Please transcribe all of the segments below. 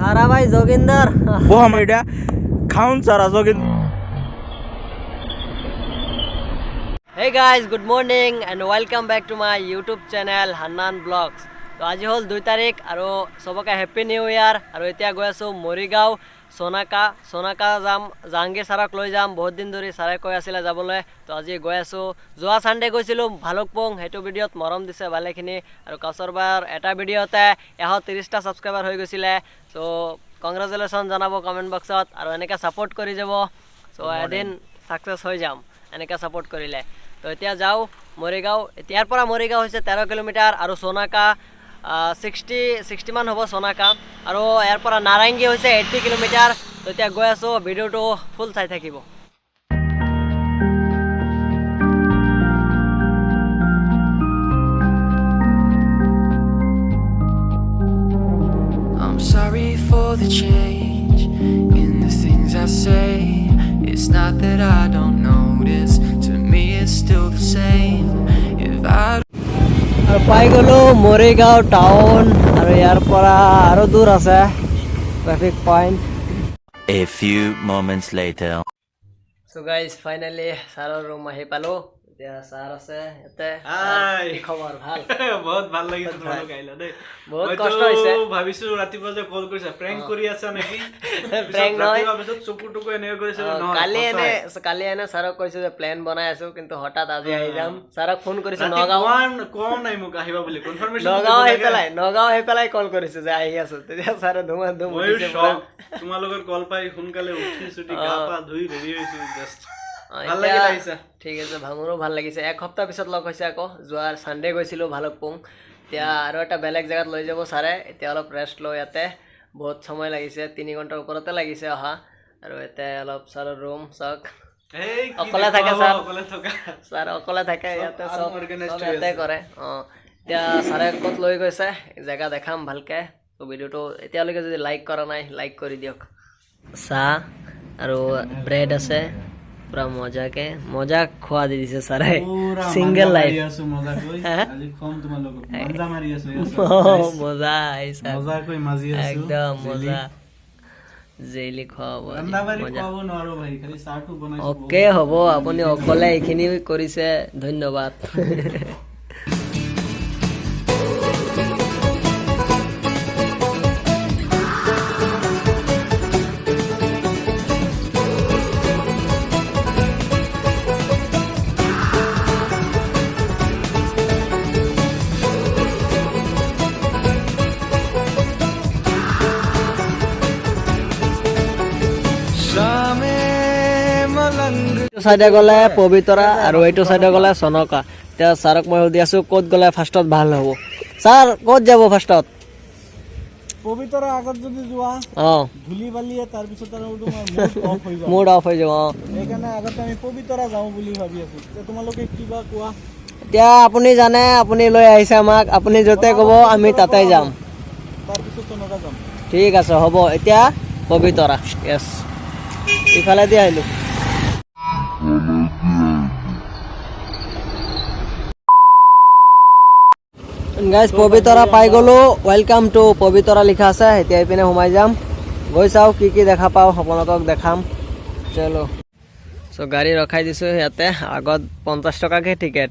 सारा भाई जोगिंदर वो हम एटा खाउन सारा Joginder. Hey guys, good morning and welcome back to my YouTube channel Hannan Vlogs. তো আজি হল 2 তাৰিখ আৰু সবকে হেপী নিউ ইয়াৰ আৰু এতিয়া গৈ আছো মৰিগাঁও সোনাকা যাম জাহাংগীৰ ছাৰক লৈ যাম বহুত দিন ধৰি ছাৰে কৈ আছিলে যাবলৈ তো আজি গৈ আছো যোৱা সানডে গৈছিলো ভালুকপুং হেতু ভিডিঅ'ত মৰম দিছে ভালেখিনি আৰু কাছৰবাৰ এটা ভিডিঅ'তে 130টা সাবস্ক্ৰাইবাৰ হৈ গৈছিলে তো কংগ্ৰেচুলেশ্যন জনাব কমেন্ট বক্সত আৰু এনেকৈ সাপোৰ্ট কৰি যাব সো এদিন সাকসেস হৈ যাম এনেকৈ সাপোৰ্ট কৰিলে তো এতিয়া যাও মৰিগাঁও এতিয়াৰ পৰা মৰিগাঁও হৈছে 13 কিলোমিটাৰ আৰু সোনাকা 60 মান হ'ব সোনাকা আৰু ইয়াৰ পৰা নাৰায়ংগী হৈছে 80 কিলোমিটাৰ তো এতিয়া গৈ আছো ভিডিঅ'টো ফুল চাই থাকিব I'm sorry for the change in the things I say. It's not that I don't notice, to me it's still the same. If I আৰু পাই গলো মৰিগাঁও টাউন আৰু ইয়াৰ পৰা আৰু দূৰ আছে traffic point A few moments later. So guys finally ছাৰৰ room আহি পালো এতিয়া ছাৰ আছে ইয়াতে খবৰ ভাল বহুত ভাল লাগিছে তোমালোক আহিলা দেই বহুত কষ্ট হৈছে ভাবিছো ৰাতিপুৱা যে কল কৰিছা প্ৰেংক কৰি আছা নেকি প্ৰেংক নহয় ভাবিছো চকুটুকু এনে কৰিছে কালি এনে ছাৰক কৈছো যে প্লেন বনাই আছো কিন্তু হঠাৎ আজি আহি যাম ছাৰক ফোন কৰিছো কোৱা নাই মোক আহিবা বুলি কনফাৰ্মেশ্যন নগাঁও আহি পেলাই কল কৰিছো যে আহি আছো তেতিয়া ছাৰে ধুমা ধুম তোমালোকৰ কল পাই সোনকালে উঠি চুটি গা পা ধুই ৰেডি হৈছো জাষ্ট ঠিক আছে ভাঙৰো ভাল লাগিছে এক সপ্তাহ পিছত লগ হৈছে আকৌ যোৱা সানডে গৈছিলো ভালুকপুং এতিয়া আৰু এটা বেলেগ জেগাত লৈ যাব ছাৰে এতিয়া অলপ ৰেষ্ট লওঁ ইয়াতে বহুত সময় লাগিছে 3 ঘণ্টাৰ ওপৰতে লাগিছে অহা আৰু এতিয়া অলপ ছাৰৰ ৰুম চাওক অকলে থাকে ছাৰ অকলে থাকে ইয়াতে চব ইয়াতে কৰে এতিয়া ছাৰে ক'ত লৈ গৈছে জেগা দেখাম ভালকে তো ভিডিঅ'টো এতিয়ালৈকে যদি লাইক কৰা নাই লাইক কৰি দিয়ক চাহ আৰু ব্ৰেড আছে পুৰা মজা খোৱা দি দিছে সাৰে সিঙ্গেল লাইফ মজা আইছে একদম মজা জেলি খোৱাব ওকে হ'ব আপুনি অকলে এইখিনি কৰিছে ধন্যবাদ সাইডে গলে পবিতৰা আৰু এইটো সাইডে গলে সনকা এতিয়া ছাৰক মই সুধি আছো ক'ত গলে ফাৰ্ষ্টত ভাল হ'ব ছাৰ ক'ত যাব ফাৰ্ষ্টত পবিতৰা আগত যদি যোৱা ধুলি বালিয়ে তাৰ পিছত আৰু মুড অফ হৈ যাব এইকাৰণে আগতে আমি পবিতৰা যাওঁ বুলি ভাবি আছো তোমালোকে কিবা কোৱা এতিয়া আপুনি জানে আপুনি লৈ আহিছে আমাক আপুনি যতে ক'ব আমি তাতে যাম তাৰ পিছত সনকা যাম ঠিক আছে হ'ব এতিয়া পবিতৰা ইয়েছ ইফালে দি আহিলো গাইজ পবিতৰা পাই গলো ওয়েলকাম টু পবিতৰা লিখা আছে এতিয়া এইপিনে সোমাই যাম গৈ চাও কি দেখা পাও আপোনালোকক দেখাম চলো সো গাড়ী ৰখাই দিছো ইয়াতে আগত 50 টকাকে টিকেট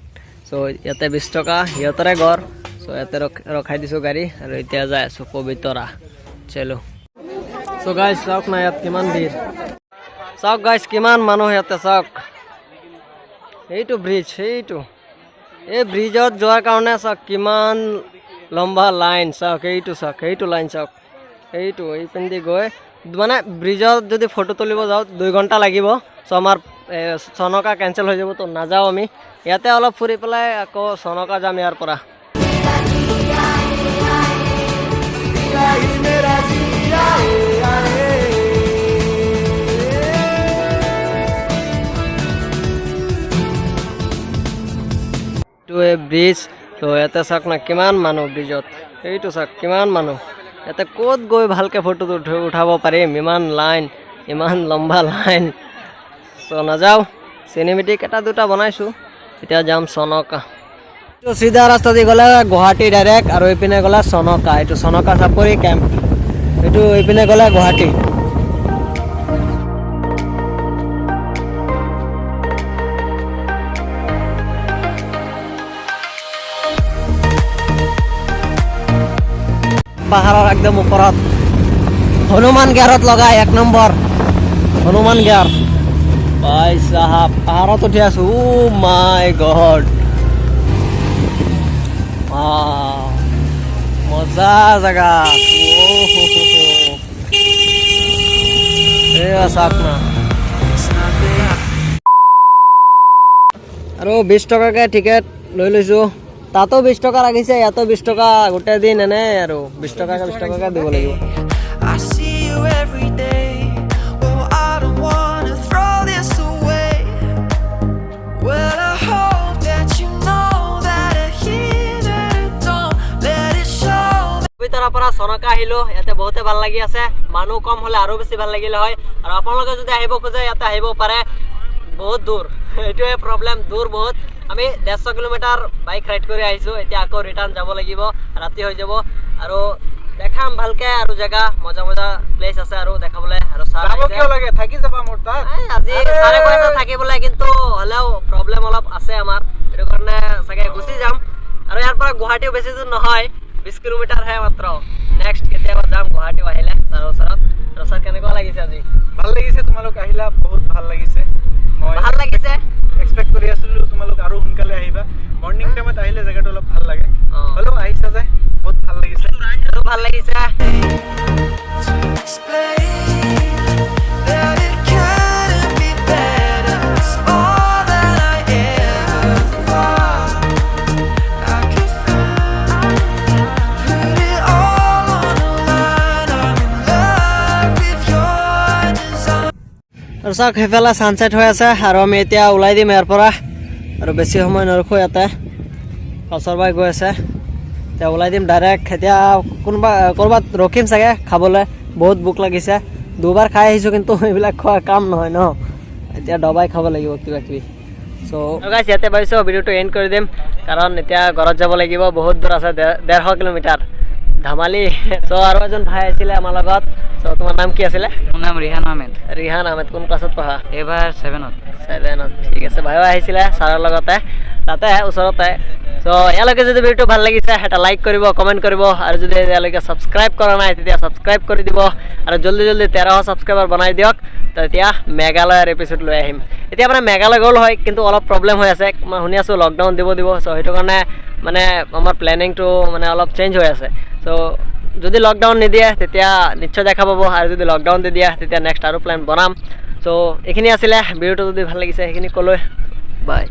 সো ইয়াতে 20 টকা ইয়াতৰে ঘৰ সো ইয়াতে ৰখাই দিছো গাড়ী আৰু এতিয়া যাই আছো পবিতৰা চলো সো গাইজ চাওক না ইয়াত কিমান ভিৰ চাওক গাইজ কিমান মানুহ ইয়াতে চাওক এইটো ব্ৰিজ এইটো এই ব্ৰিজত যোৱাৰ কাৰণে চাওক কিমান লম্বা লাইন চাওক এইটো লাইন চাওক এইটো এই পিন্ধি গৈ মানে ব্ৰিজত যদি ফটো তুলিব যাওঁ 2 ঘণ্টা লাগিব সো আমাৰ সনকা কেঞ্চেল হৈ যাব তো নাযাওঁ আমি ইয়াতে অলপ ফুৰি পেলাই আকৌ সনকা যাম ইয়াৰ পৰা ব্ৰিজ তো ইয়াতে চাওক না কিমান মানুহ ব্ৰিজত এইটো চাওক কিমান মানুহ ইয়াতে ক'ত গৈ ভালকে ফটো উঠাব পাৰিম ইমান লাইন ইমান লম্বা লাইন তো নাযাওঁ চিনেমেটিক এটা দুটা বনাইছোঁ এতিয়া যাম সনকা সিধা রাস্তা দিয়ে গেলে গুৱাহাটী ডাইৰেক্ট আৰ ওইপিনে গেলে সনকা এই সনকা চাপৰি ক্যাম্প এই এইটো এইপিনে গ'লে গুৱাহাটী পাহাৰৰ একদম ওপৰত হনুমান গেৰত লগাই 1 নম্বৰ হনুমান গেৰ ভাই সাহাব পাহাৰত উঠি আছো ও মাই গড মজা জাগা চাওক না আৰু 20 টকাকৈ টিকেট লৈ লৈছোঁ তাতো 20 টকা লাগিছে ইয়াতো 20 টকা গোটেই দিন এনে আৰু 20 টকাকৈ দিব লাগিব I see you every day. Oh, I don't wanna throw this away. Well, I hope that you know that I hear that I don't let it show. পবিতৰাৰ পৰা চনকা আহিলোঁ ইয়াতে বহুতে ভাল লাগি আছে মানুহ কম হ'লে আৰু বেছি ভাল লাগিলে হয় আৰু আপোনালোকে যদি আহিব খোজে ইয়াতে আহিব পাৰে বহুত দূৰ এইটোৱে প্ৰব্লেম দূৰ বহুত আমি 150 কিলোমিটাৰ বাইক ৰাইড কৰি আহিছোঁ এতিয়া আকৌ ৰিটাৰ্ণ যাব লাগিব ৰাতি হৈ যাব আৰু দেখাম ভালকে আৰু জায়গা মজা মজা প্লেস আছে আৰু দেখাবলৈ আৰু সাৰ যাব কিয় লাগে থাকি যাবা মোৰ তাত আজি সাৰে কৈছে থাকিবলৈ কিন্তু হলেও প্ৰব্লেম অলপ আছে আমাৰ এটো কাৰণে সগে গুচি যাম আৰু ইয়াৰ পৰা গুৱাহাটী বেছি দূৰ নহয় 20 কিলোমিটাৰ হে মাত্ৰ নেক্সট কেতিয়াবা যাম গুৱাহাটী আহিলে তাৰ ওচৰত ৰসাৰ কেনেকুৱা লাগিছে আজি ভাল লাগিছে তোমালোক আহিলা বহুত ভাল লাগিছে মই ভাল লাগিছে এক্সপেক্ট কৰি আছিলো তোমালোক আৰু সোনকালে আহিবা মৰ্নিং টাইমত আহিলে জায়গাটো অলপ ভাল লাগে হলো আহিছা যে বহুত ভাল লাগিছে আৰু ভাল লাগিছে To explain that it couldn't be better. It's all that I ever thought I could find. Put it all on the line. I'm in love with your design. আৰু চাওক সেইফালে সানসেট হৈ আছে আৰু আমি এতিয়া ওলাই দিম ইয়াৰ পৰা আৰু বেছি সময় নৰখো ইয়াতে কচৰবাই গৈ আছে এতিয়া ওলাই দিম ডাইৰেক্ট এতিয়া কোনোবা ক'ৰবাত ৰখিম চাগে খাবলৈ বহুত ভোক লাগিছে দুবাৰ খাই আহিছোঁ কিন্তু এইবিলাক খোৱা কাম নহয় ন এতিয়া দবাই খাব লাগিব কিবা কিবি চ' গাইছ ইয়াতে ভাবিছোঁ ভিডিঅ'টো এণ্ড কৰি দিম কাৰণ এতিয়া ঘৰত যাব লাগিব বহুত দূৰ আছে 150 কিলোমিটাৰ ধেমালি চ' আৰু এজন ভাই আছিলে আমাৰ লগত চ' তোমাৰ নাম কি আছিলে মোৰ নাম ৰিহান আহমেদ ৰিহান আহমেদ কোন ক্লাছত পঢ়া এইবাৰ 7ত ঠিক আছে ভাইও আহিছিলে ছাৰৰ লগতে তাতে ওচৰতে চ' ইয়ালৈকে যদি ভিডিঅ'টো ভাল লাগিছে এটা লাইক কৰিব কমেণ্ট কৰিব আৰু যদি ইয়ালৈকে ছাবস্ক্ৰাইব কৰা নাই তেতিয়া ছাবস্ক্ৰাইব কৰি দিব আৰু জলদি 1300 ছাবস্ক্ৰাইবাৰ বনাই দিয়ক তেতিয়া মেঘালয়ৰ এপিছড লৈ আহিম এতিয়া মানে মেঘালয় গ'ল হয় কিন্তু অলপ প্ৰব্লেম হৈ আছে মই শুনি আছোঁ লকডাউন দিব চ' সেইটো কাৰণে মানে আমাৰ প্লেনিংটো মানে অলপ চেঞ্জ হৈ আছে চ' যদি লকডাউন নিদিয়ে তেতিয়া নিশ্চয় দেখা পাব আৰু যদি লকডাউন দি দিয়ে তেতিয়া নেক্সট আৰু প্লেন বনাম চ' এইখিনি আছিলে ভিডিঅ'টো যদি ভাল লাগিছে সেইখিনি ক'লৈ বাই